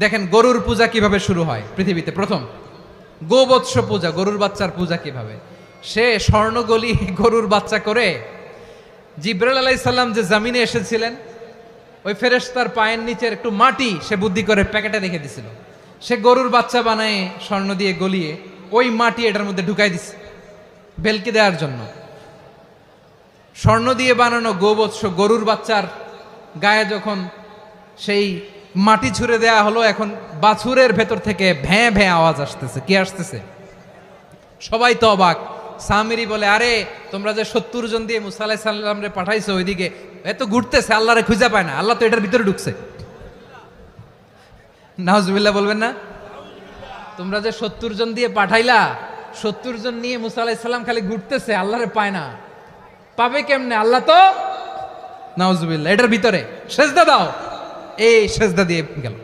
দেখেন গরুর পূজা কিভাবে শুরু হয় পৃথিবীতে প্রথম। গোবৎস পূজা, গরুর বাচ্চার পূজা কিভাবে? সে স্বর্ণগলি গরুর বাচ্চা করে জিব্রাইল আলাইহিস সালাম যে জামিনে এসেছিলেন, ওই ফেরেশতার পায়ের নিচের একটু মাটি সে বুদ্ধি করে প্যাকেটে রেখে দিছিল। সে গরুর বাচ্চা বানায় স্বর্ণ দিয়ে গলিয়ে ওই মাটি এটার মধ্যে ঢুকাই দিছে ভেলকি দেওয়ার জন্য। স্বর্ণ দিয়ে বানানো গোবৎস গরুর বাচ্চার গায়ে যখন সেই মাটি ছুঁড়ে দেয়া হলো, এখন বাছুরের ভেতর থেকে ভ্যাঁ ভ্যাঁ আওয়াজ আসতেছে। কি আসতেছে? সবাই তো অবাক। সামিরি বলে, আরে তোমরা যে 70 জন দিয়ে মুসা আলাইহিস সালাম রে পাঠাইছো ওইদিকে, এত ঘুরতেছে, আল্লাহরে খুঁজে পায় না, আল্লাহ তো এটার ভিতরে ঢুকছে। নাউজুবিল্লাহ বলবেন না? তোমরা যে 70 জন দিয়ে পাঠাইলা, 70 জন নিয়ে মুসা আলাইহিস সালাম খালি ঘুরতেছে, আল্লাহরে পায় না। পাবে কেমনে? আল্লাহ তো নাউজুবিল্লাহ এটার ভিতরে। সেজদা দাও, এই সেজদা দিয়ে গেল।